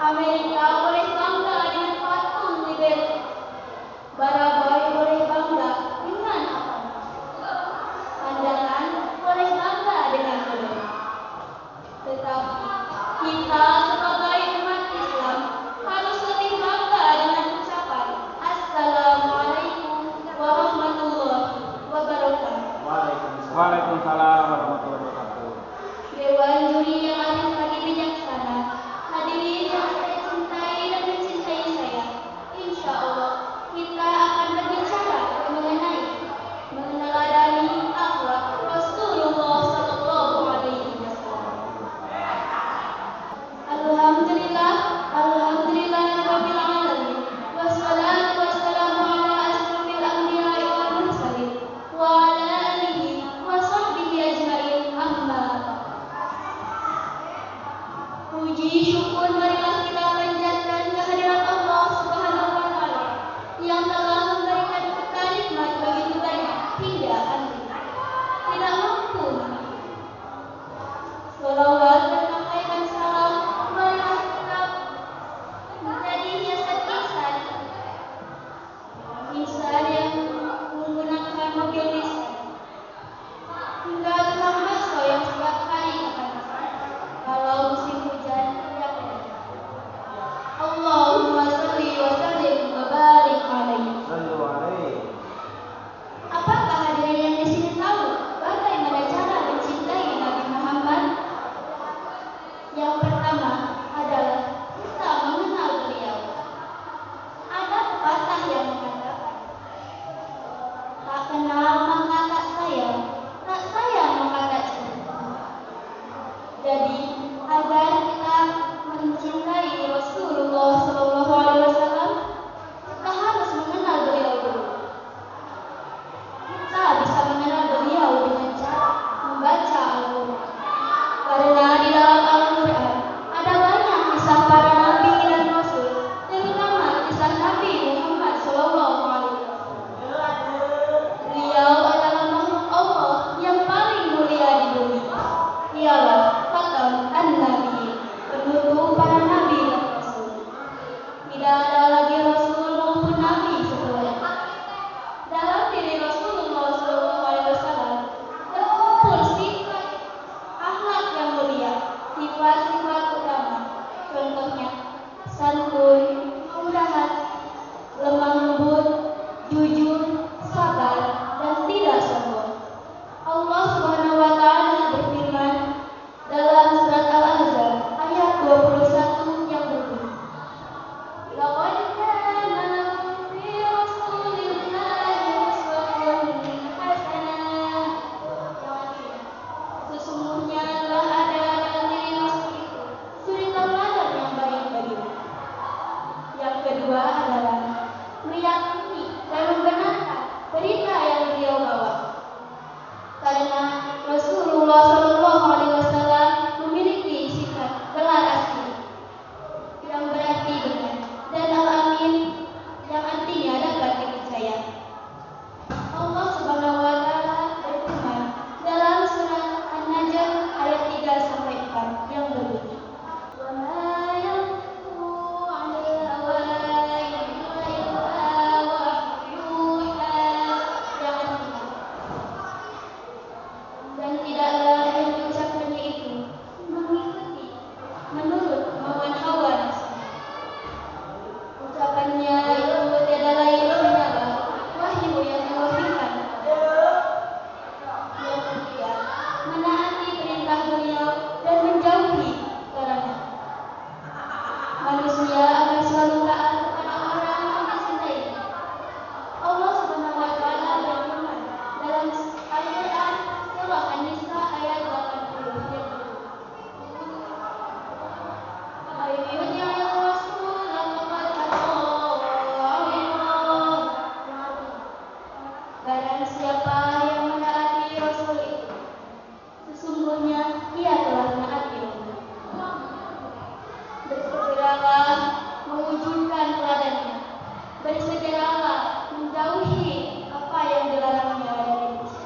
Amerika boleh bangga dengan patung Liberty. Baraboy boleh bangga dengan apa? Pandangan boleh bangga dengan budaya. Tetapi kita sebagai umat Islam harus lebih bangga dengan ucapan Assalamualaikum warahmatullahi wabarakatuh. Waalaikumsalam warahmatullahi wabarakatuh. Dewan juri yang arif lagi bijaksana, hadirin yang saya cintai dan mencintai saya, insya Allah kita akan berbicara mengenai meneladani akhlak Rasulullah Sallallahu Alaihi Wasallam. Alhamdulillah, Rabbil Alamin, wassalatu wassalamu ala asrofil anbiya'i wal mursalin, wa ala alihi wa sahbihi ajma'in, amma ba'd. Puji syukur marilah kita panjatkan kehadirat Allah Subhanahu wa Ta'ala yang telah memberikan kita nikmat begitu banyak hingga akhir tidak mampu. Salawat dan kebaikan salam marilah kita menjadi hiasan insan yang menggunakan mobil lisan hingga tukang bakso yang setiap hari akan kalau musim hujan tidak ada. Allahumma shalli wa sallim wa barik alaihi. Sallu alaihi. Apakah hadirin yang di sini tahu bagaimana cara mencintai Nabi Muhammad? Yang pertama adalah kita mengenal beliau. Ada pepatah yang mengatakan, tak kenal maka tak sayang, tak sayang maka tak cinta. Jadi agar kita mencintai Rasulullah Sallallahu Alaihi Wasallam, kita harus mengenal beliau dulu. Kita bisa mengenal beliau dengan cara membaca Al-Quran. Karena di dalam Al-Quran ada banyak kisah para nabi dan rasul, terutama kisah Nabi Muhammad Sallallahu Alaihi Wasallam. Beliau adalah makhluk Allah yang paling mulia di dunia. Ialah khatam an-nabi, penutup para nabi dan rasul. Tidak ada lagi rasul maupun nabi setelahnya. Dalam diri Rasulullah SAW terkumpul sifat akhlak yang mulia, sifat-sifat utama. Contohnya santun, murah hati, lemah lembut, jujur, sabar, dan tidak sombong. Allah Subhanahu wa Ta'ala berfirman dalam surat Al-Ahzab ayat 21 yang berbunyi, Laqad kana lakum fi Rasulillahi uswatun hasanah. Sesungguhnya telah ada dalam diri Rasul itu suri tauladan yang baik bagimu. Yang kedua adalah meyakini dan membenarkan berita yang beliau bawa. Karena Rasulullah Sallallahu Alaihi Wasallam memiliki sifat gelar asli yang berarti benar dan al-amin yang artinya dapat dipercaya. Allah Subhanahu Wa Taala berfirman dalam surat An-Najm ayat 3 sampai 4 yang berbunyi, Wa ma yantiqu 'anil hawa in huwa illa wahyuha, yang artinya dan tidaklah yang diucapkannya itu mengikuti menurut kemauan hawa nafsu. Ucapannya itu tiada lain hanyalah wahyu yang diwahyukan. Yang ketiga, menaati perintah beliau dan menjauhi larangan. Manusia akan selalu taat kepada orang yang dicintai. Allah Subhanahu wa Ta'ala berfirman dalam Al-Quran surah An-Nisa ayat 80 yang barang siapa yang menaati Rasul itu, sesungguhnya ia telah menaati Allah. Bersegeralah mewujudkan teladannya, bersegeralah menjauhi apa yang dilarangnya dari kita.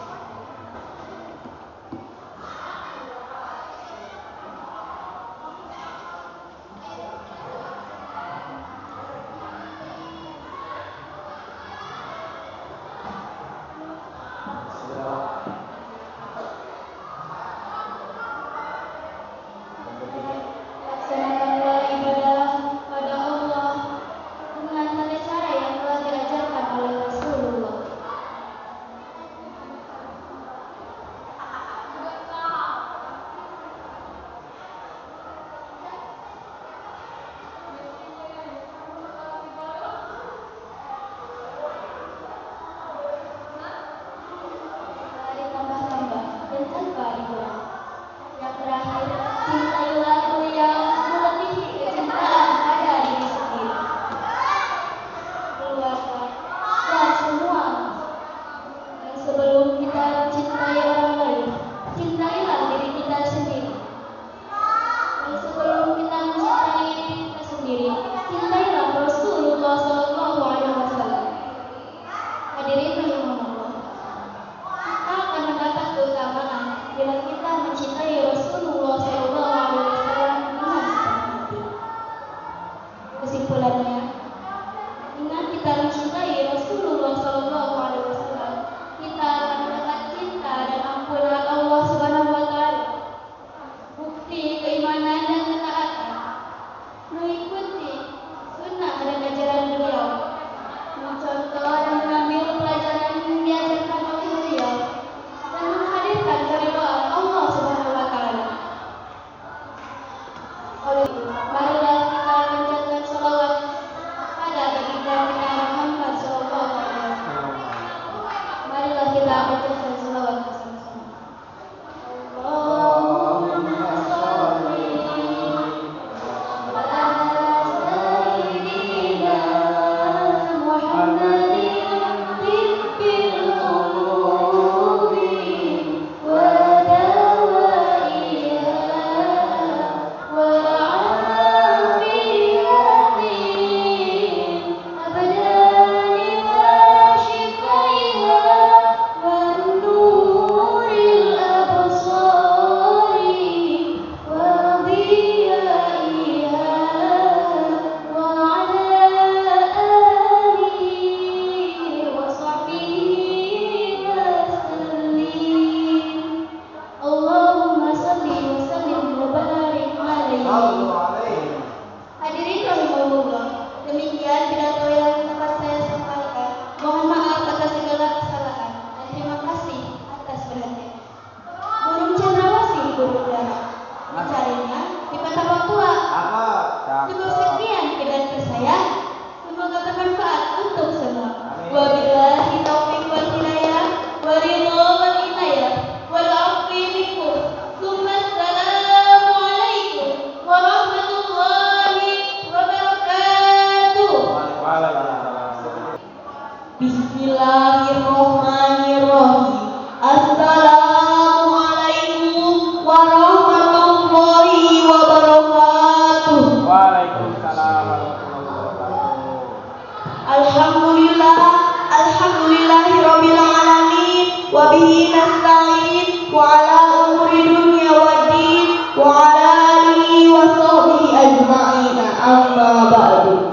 Amma ba'du.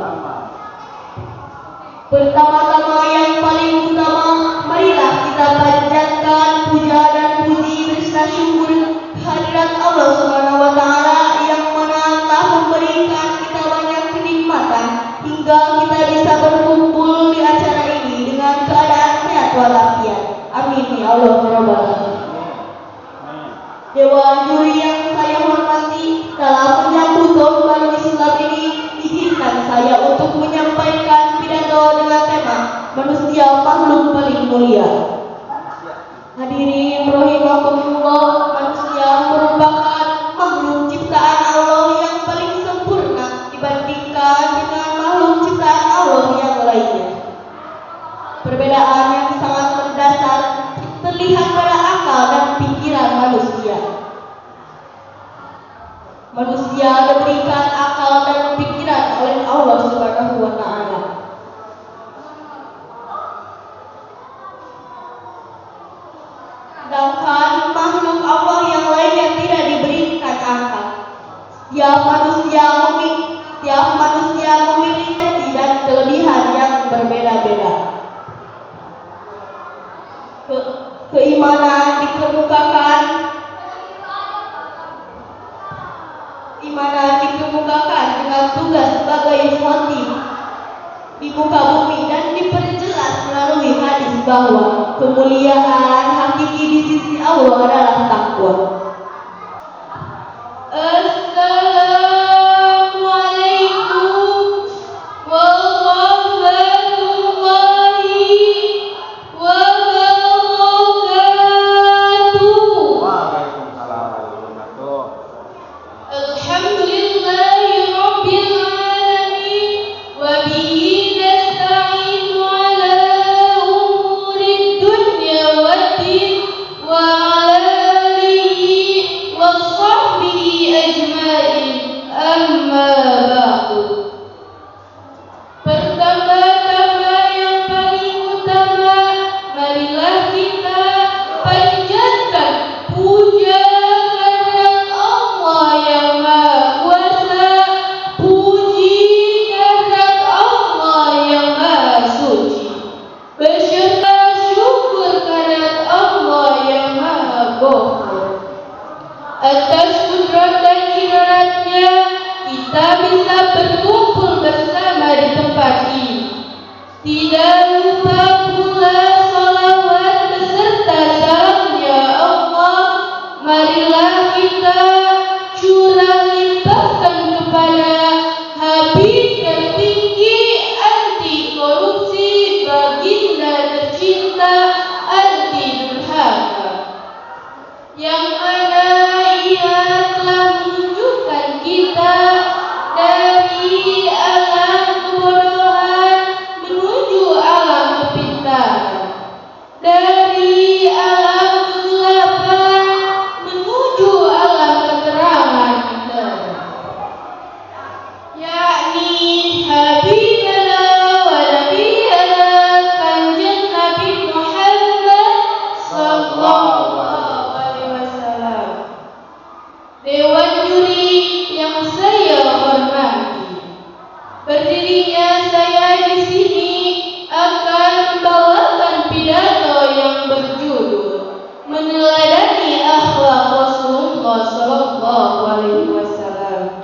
Pertama-tama yang paling utama, marilah kita panjatkan puja dan puji beserta syukur kehadirat Allah Subhanahu wa taala yang mana telah memberikan kita banyak kenikmatan hingga kita bisa berkumpul di acara ini dengan keadaan sehat walafiat. Amin ya Allah ya Rabbal alamin. Dewan juri yang saya hormati, dalam menyambut tahun baru Islam ini, izinkan saya untuk menyampaikan pidato dengan tema manusia makhluk paling mulia. Hadirin rahimakumullah, manusia merupakan makhluk ciptaan Allah yang paling sempurna dibandingkan dengan makhluk ciptaan Allah yang lainnya. Perbedaan yang sangat mendasar terlihat pada akal dan pikiran manusia. Manusia diberikan akal dan pikiran oleh Allah Subhanahu wa taala. Sedangkan makhluk Allah yang lainnya tidak diberikan akal. Setiap manusia memiliki dan kelebihan yang berbeda-beda. Keimanan dikemukakan dengan tugas sebagai khatib di muka bumi dan diperjelas melalui hadis bahwa kemuliaan hakiki di sisi Allah adalah takwa. Assalamualaikum warahmatullahi wabarakatuh. Waalaikumsalam warahmatullahi wabarakatuh. Alhamdulillahi rabbil alamin wa bihi nasta'inu ala umurid dunya waddin wa ala alihi wa sahbihi ajma'in, amma ba'du. Pertama-tama yang paling utama, marilah kita panjatkan puja kehadirat Allah yang Maha Kuasa, puji kehadirat Allah yang Maha Suci, beserta syukur kehadirat Allah yang Maha Ghafur. Atas kudrat dan iradatnya, kita bisa berkumpul bersama di tempat ini. Tidak lupa pula salawat beserta salamnya Allah, marilah kita curah limpahkan kepada Habib tertinggi anti korupsi, baginda tercinta anti durhaka, yang mana ia telah menunjukkan kita dari alam kebodohan menuju alam kepintaran, dari alam kegelapan menuju alam keterangan hidayah, yakni Habibana wa Nabiyana Kanjeng Nabi Muhammad sallallahu alaihi wasallam. Dewan juri yang saya hormati, berdirinya saya di sini akan membawakan pidato yang berjudul meneladani akhlak Rasulullah sallallahu alaihi wasallam.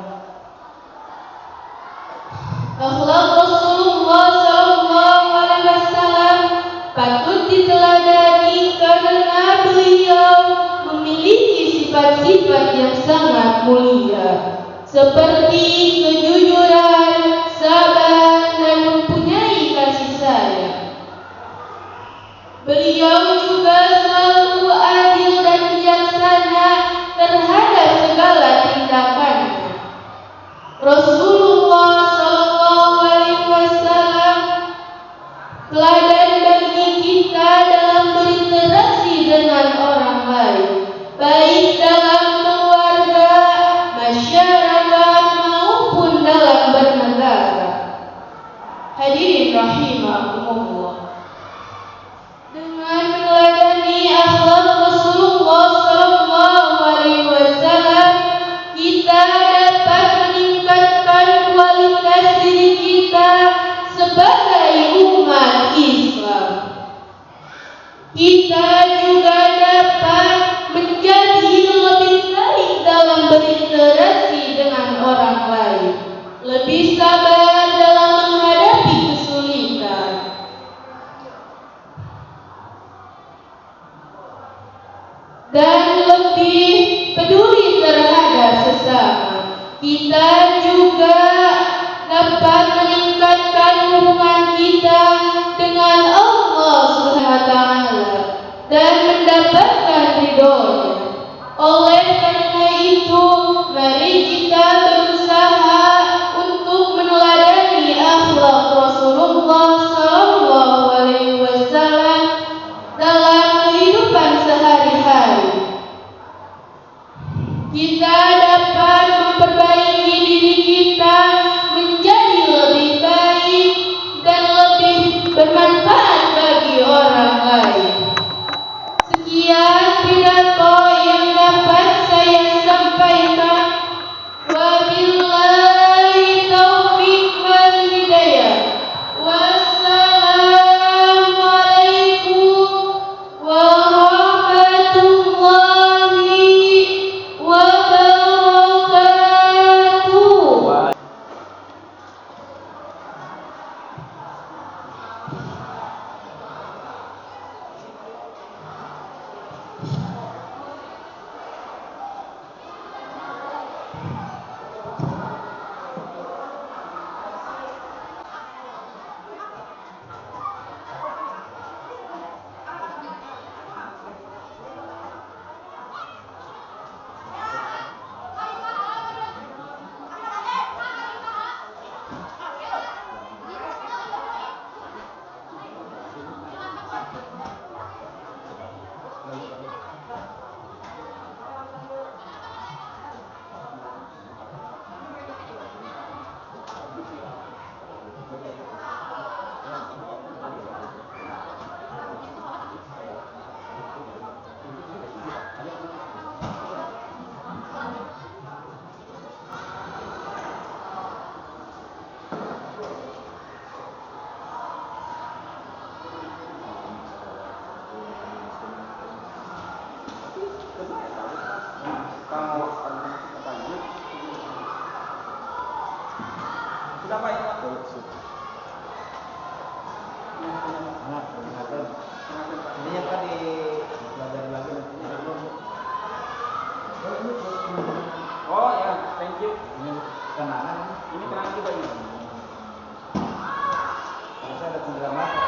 Akhlak Rasulullah sallallahu alaihi wasallam patut diteladani karena beliau memiliki sifat-sifat yang sangat mulia, seperti kejujuran, sabar, dan mempunyai kasih sayang. Beliau juga selalu adil dan bijaksana terhadap segala tindakannya. Rasulullah sallallahu alaihi wasallam teladan bagi kita dalam berinteraksi dengan orang lain, baik dalam keluarga, masyarakat maupun dalam bernegara. Hadirin rahimakumullah, dengan meneladani akhlak Rasulullah sallallahu alaihi wasallam, kita dapat meningkatkan kualitas sabar dalam menghadapi kesulitan, dan lebih peduli terhadap sesama. Kita juga dapat meningkatkan hubungan kita dengan Allah SWT dan mendapatkan ridhonya. Oleh karena itu, mari kita berusaha untuk meneladani akhlak Rasulullah SAW dalam kehidupan sehari-hari. Kita dapat memperbaiki diri kita menjadi lebih baik dan lebih bermanfaat bagi orang lain. Sekian pidato yang dapat saya sampaikan. Wabillahi taufiq wal hidayah. Wassalamualaikum warahmatullahi wabarakatuh. Sudah Pak itu? Ini yang tadi pelajari lagi nantinya. Oh ya, thank you. Ini kenangan. Ini kenangan juga ini. Saya ada 9 mata.